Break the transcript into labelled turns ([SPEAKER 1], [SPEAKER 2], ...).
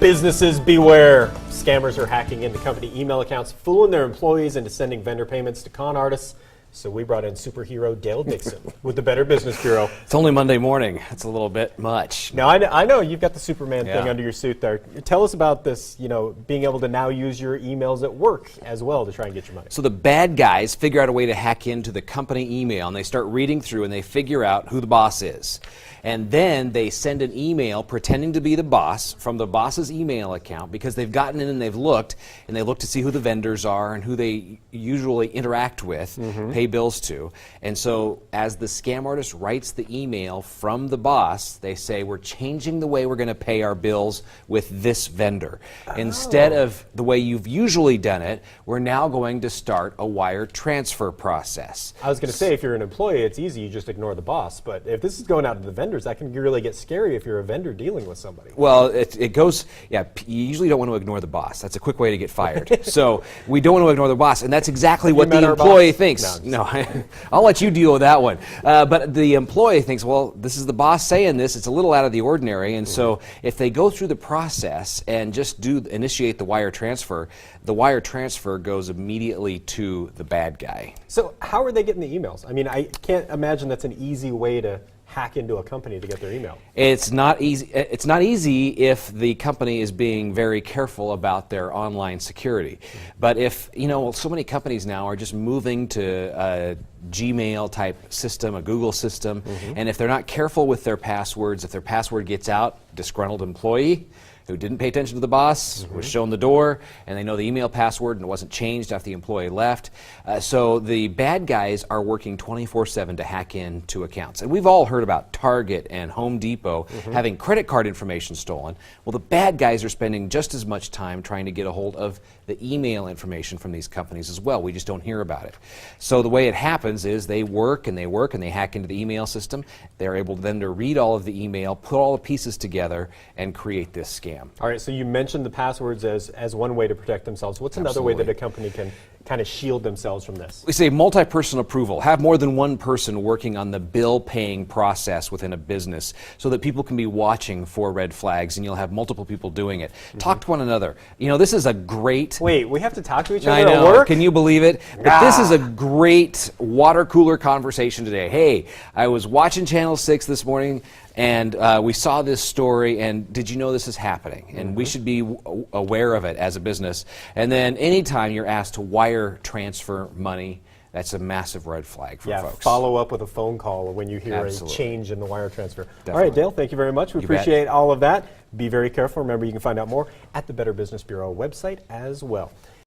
[SPEAKER 1] Businesses beware. Scammers are hacking into company email accounts, fooling their employees into sending vendor payments to con artists. So we brought in superhero Dale Dixon with the Better Business Bureau.
[SPEAKER 2] It's only Monday morning. It's a little bit much.
[SPEAKER 1] Now, I know you've got the Superman thing under your suit there. Tell us about this, being able to now use your emails at work as well to try and get your money.
[SPEAKER 2] So the bad guys figure out a way to hack into the company email, and they start reading through, and they figure out who the boss is. And then they send an email pretending to be the boss from the boss's email account, because they've gotten in and they've looked, and they look to see who the vendors are and who they usually interact with, pay bills to. And so as the scam artist writes the email from the boss, they say, we're changing the way we're going to pay our bills with this vendor. Instead of the way you've usually done it, we're now going to start a wire transfer process.
[SPEAKER 1] I was going to say, if you're an employee, it's easy, you just ignore the boss. But if this is going out to the vendors, that can really get scary if you're a vendor dealing with somebody.
[SPEAKER 2] Well, it goes, you usually don't want to ignore the boss. That's a quick way to get fired. So we don't want to ignore the boss, and that's exactly what the employee thinks. No, I'll let you deal with that one. But the employee thinks, well, this is the boss saying this. It's a little out of the ordinary, and so if they go through the process and just initiate the wire transfer goes immediately to the bad guy.
[SPEAKER 1] So how are they getting the emails? I mean, I can't imagine that's an easy way to hack into a company to get their email.
[SPEAKER 2] It's not easy. It's not easy if the company is being very careful about their online security. But if, so many companies now are just moving to a Gmail type system, a Google system, and if they're not careful with their passwords, if their password gets out, disgruntled employee who didn't pay attention to the boss, was shown the door, and they know the email password and it wasn't changed after the employee left. So the bad guys are working 24/7 to hack into accounts. And we've all heard about Target and Home Depot having credit card information stolen. Well, the bad guys are spending just as much time trying to get a hold of the email information from these companies as well. We just don't hear about it. So the way it happens is they work and they hack into the email system. They're able then to read all of the email, put all the pieces together, and create this scam.
[SPEAKER 1] All right, so you mentioned the passwords as one way to protect themselves. What's another way that a company can kind of shield themselves from this?
[SPEAKER 2] We say multi-person approval. Have more than one person working on the bill-paying process within a business so that people can be watching for red flags, and you'll have multiple people doing it. Talk to one another. This is a great...
[SPEAKER 1] Wait, we have to talk to each other
[SPEAKER 2] I know.
[SPEAKER 1] at work?
[SPEAKER 2] Can you believe it? But this is a great water cooler conversation today. Hey, I was watching Channel 6 this morning, and we saw this story, and did you know this is happening? And we should be aware of it as a business. And then anytime you're asked to wire transfer money, that's a massive red flag for folks.
[SPEAKER 1] Follow up with a phone call when you hear a change in the wire transfer.
[SPEAKER 2] Definitely.
[SPEAKER 1] All right, Dale, thank you very much. We appreciate all of that. Be very careful. Remember, you can find out more at the Better Business Bureau website as well.